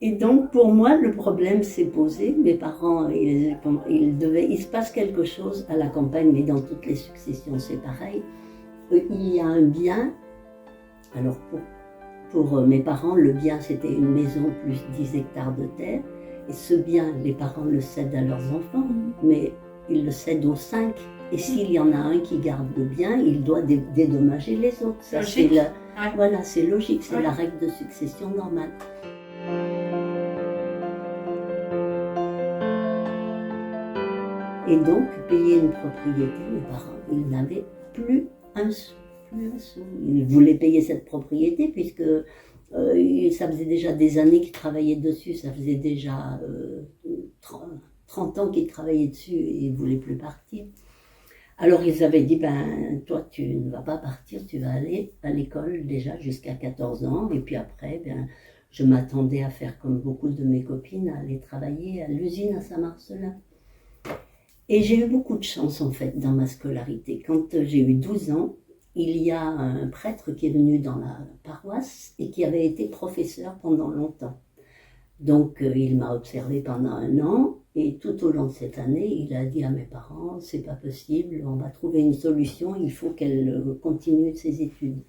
Et donc, pour moi, le problème s'est posé. Mes parents, il se passe quelque chose à la campagne, mais dans toutes les successions, c'est pareil. Il y a un bien. Alors, pour mes parents, le bien, c'était une maison plus 10 hectares de terre. Et ce bien, les parents le cèdent à leurs enfants, mais ils le cèdent aux 5. Et s'il y en a un qui garde le bien, il doit dédommager les autres. Ça, c'est voilà, c'est logique, c'est la règle de succession normale. Et donc, payer une propriété, mes parents, ils n'avaient plus un sou. Ils voulaient payer cette propriété puisque ça faisait déjà des années qu'ils travaillaient dessus, ça faisait déjà 30 ans qu'ils travaillaient dessus et ils ne voulaient plus partir. Alors ils avaient dit, ben toi tu ne vas pas partir, tu vas aller à l'école déjà jusqu'à 14 ans et puis après, ben, je m'attendais à faire comme beaucoup de mes copines, à aller travailler à l'usine à Saint-Marcelin. Et j'ai eu beaucoup de chance en fait dans ma scolarité. Quand j'ai eu 12 ans, il y a un prêtre qui est venu dans la paroisse et qui avait été professeur pendant longtemps. Donc il m'a observé pendant 1 an et tout au long de cette année, il a dit à mes parents, c'est pas possible, on va trouver une solution, il faut qu'elle continue ses études.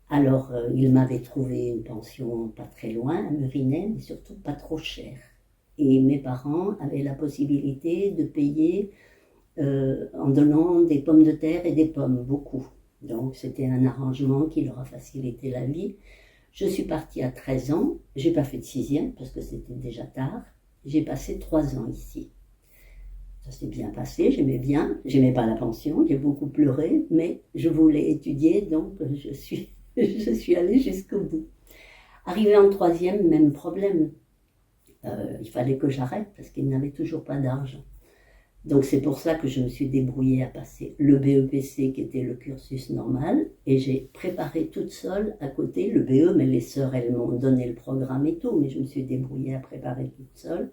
Alors il m'avait trouvé une pension pas très loin, à Murinet, mais surtout pas trop chère. Et mes parents avaient la possibilité de payer en donnant des pommes de terre et des pommes, beaucoup. Donc c'était un arrangement qui leur a facilité la vie. Je suis partie à 13 ans, j'ai pas fait de 6e parce que c'était déjà tard. J'ai passé 3 ans ici. Ça s'est bien passé, j'aimais pas la pension, j'ai beaucoup pleuré, mais je voulais étudier, donc je suis allée jusqu'au bout. Arrivée en 3e, même problème. Il fallait que j'arrête parce qu'ils n'avaient toujours pas d'argent. Donc c'est pour ça que je me suis débrouillée à passer le BEPC qui était le cursus normal et j'ai préparé toute seule à côté le BE, mais les sœurs elles m'ont donné le programme et tout, mais je me suis débrouillée à préparer toute seule.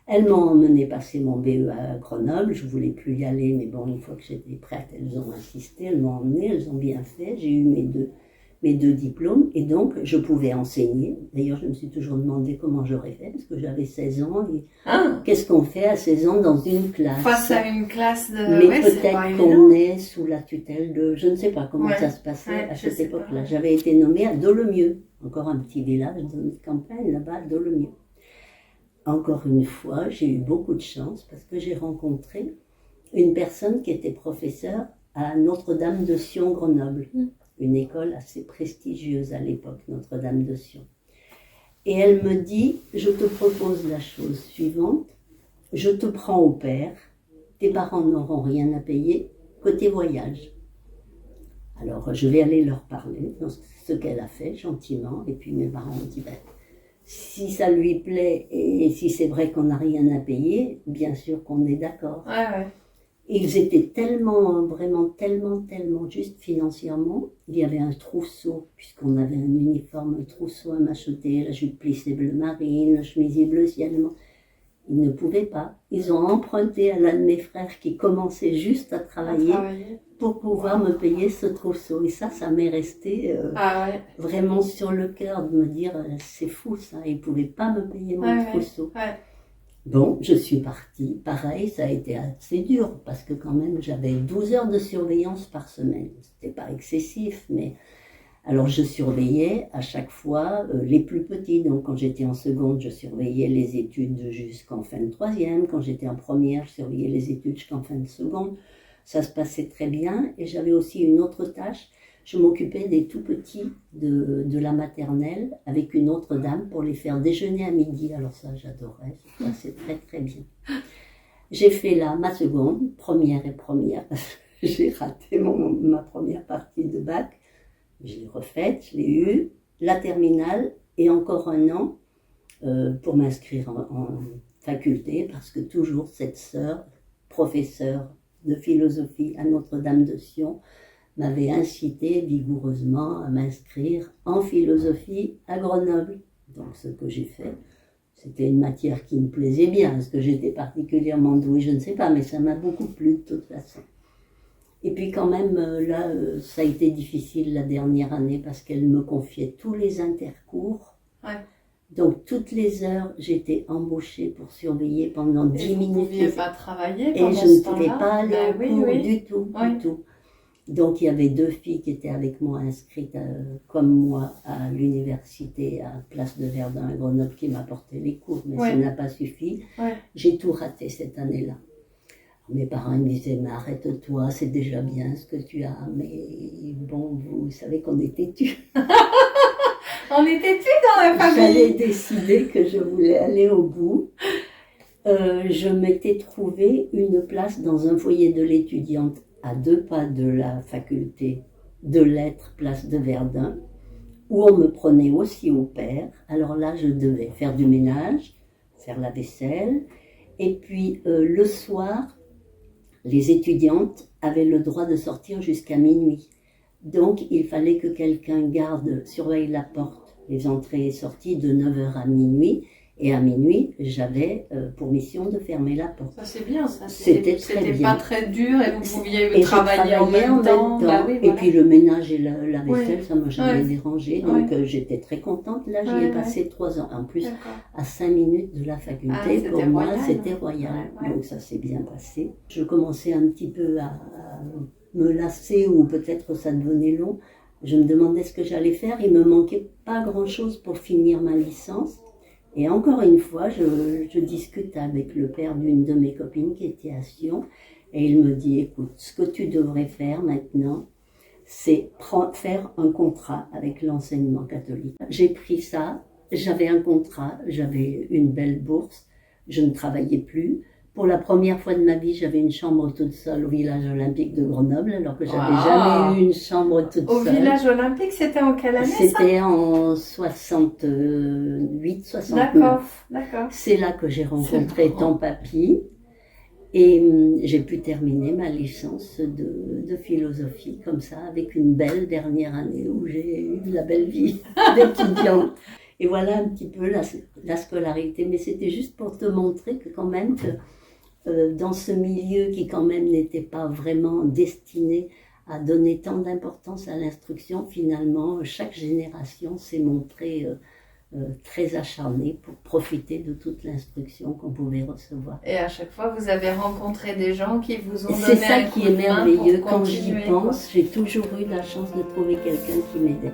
Elles m'ont emmené passer mon BE à Grenoble, je voulais plus y aller, mais bon, une fois que j'étais prête, elles ont insisté, elles m'ont emmenée, elles ont bien fait, j'ai eu mes deux diplômes et donc je pouvais enseigner. D'ailleurs, je me suis toujours demandé comment j'aurais fait parce que j'avais 16 ans et qu'est-ce qu'on fait à 16 ans dans une classe? Face à une classe de... Mais peut-être qu'on est sous la tutelle de... Je ne sais pas comment ça se passait à cette époque-là. J'avais été nommée à Dolomieu, encore un petit village de campagne là-bas, à Dolomieu. Encore une fois, j'ai eu beaucoup de chance parce que j'ai rencontré une personne qui était professeure à Notre-Dame de Sion, Grenoble. Une école assez prestigieuse à l'époque, Notre-Dame de Sion. Et elle me dit, je te propose la chose suivante, je te prends au pair, tes parents n'auront rien à payer, côté voyage. Alors je vais aller leur parler, ce qu'elle a fait gentiment, et puis mes parents ont dit, ben, si ça lui plaît et si c'est vrai qu'on n'a rien à payer, bien sûr qu'on est d'accord. Ils étaient vraiment tellement juste financièrement. Il y avait un trousseau, puisqu'on avait un uniforme trousseau à m'acheter, la jupe plissée bleu marine, le chemisier bleu ciel. Ils ne pouvaient pas. Ils ont emprunté à l'un de mes frères qui commençait juste à travailler pour pouvoir me payer ce trousseau. Et ça m'est resté vraiment sur le cœur de me dire, c'est fou ça, ils ne pouvaient pas me payer mon trousseau. Bon, je suis partie. Pareil, ça a été assez dur parce que quand même, j'avais 12 heures de surveillance par semaine. C'était pas excessif, mais alors je surveillais à chaque fois les plus petits. Donc quand j'étais en seconde, je surveillais les études jusqu'en fin de 3e. Quand j'étais en première, je surveillais les études jusqu'en fin de seconde. Ça se passait très bien. Et j'avais aussi une autre tâche. Je m'occupais des tout petits de la maternelle avec une autre dame pour les faire déjeuner à midi. Alors ça, j'adorais. Ça passait très bien. J'ai fait là ma seconde, première. J'ai raté ma première partie de bac. Je l'ai refaite, je l'ai eue. La terminale et encore 1 an pour m'inscrire en faculté parce que toujours cette sœur, professeure de philosophie à Notre-Dame de Sion, m'avait incité vigoureusement à m'inscrire en philosophie à Grenoble. Donc ce que j'ai fait, c'était une matière qui me plaisait bien. Est-ce que j'étais particulièrement douée? Je ne sais pas, mais ça m'a beaucoup plu de toute façon. Et puis quand même, là, ça a été difficile la dernière année parce qu'elle me confiait tous les intercours Donc, toutes les heures, j'étais embauchée pour surveiller pendant 10 minutes. Vous ne pouviez pas travailler et pendant je ce ne pouvais temps-là? pas aller Ben au cours oui. du tout, Oui. du tout. Donc, il y avait 2 filles qui étaient avec moi inscrites, comme moi, à l'université, à Place de Verdun, à Grenoble, qui m'apportaient les cours, mais ça n'a pas suffi. Ouais. J'ai tout raté cette année-là. Mes parents me disaient, mais arrête-toi, c'est déjà bien ce que tu as. Mais bon, vous savez qu'on est têtus. On est têtus dans la famille. J'avais décidé que je voulais aller au bout. Je m'étais trouvé une place dans un foyer de l'étudiante à 2 pas de la faculté de lettres, place de Verdun, où on me prenait aussi au pair. Alors là, je devais faire du ménage, faire la vaisselle, et puis le soir, les étudiantes avaient le droit de sortir jusqu'à minuit. Donc, il fallait que quelqu'un surveille la porte, les entrées et sorties de 9h à minuit. Et à minuit, j'avais pour mission de fermer la porte. Ça, c'est bien, ça. C'était très bien. C'était pas très dur et vous pouviez travailler en même temps. Bah, oui, voilà. Et puis le ménage et la vaisselle, ça m'a jamais dérangé. Donc j'étais très contente. Là, j'y ai passé 3 ans. En plus, à 5 minutes de la faculté, pour moi, c'était royal. Donc ça s'est bien passé. Je commençais un petit peu à me lasser, ou peut-être ça devenait long. Je me demandais ce que j'allais faire. Il me manquait pas grand-chose pour finir ma licence. Et encore une fois, je discute avec le père d'une de mes copines qui était à Sion, et il me dit, écoute, ce que tu devrais faire maintenant, c'est faire un contrat avec l'enseignement catholique. J'ai pris ça, j'avais un contrat, j'avais une belle bourse, je ne travaillais plus. Pour la première fois de ma vie, j'avais une chambre toute seule au village olympique de Grenoble, alors que j'avais jamais eu une chambre toute seule. Au village olympique, c'était en quelle année ça? C'était en 68, 69. D'accord. C'est là que j'ai rencontré ton papy, et j'ai pu terminer ma licence de philosophie comme ça, avec une belle dernière année où j'ai eu la belle vie d'étudiante. Et voilà un petit peu la scolarité, mais c'était juste pour te montrer que quand même, dans ce milieu qui quand même n'était pas vraiment destiné à donner tant d'importance à l'instruction, finalement, chaque génération s'est montrée très acharnée pour profiter de toute l'instruction qu'on pouvait recevoir. Et à chaque fois, vous avez rencontré des gens qui vous ont donné un coup de main. C'est ça qui est merveilleux. Quand j'y pense, j'ai toujours eu la chance de trouver quelqu'un qui m'aidait.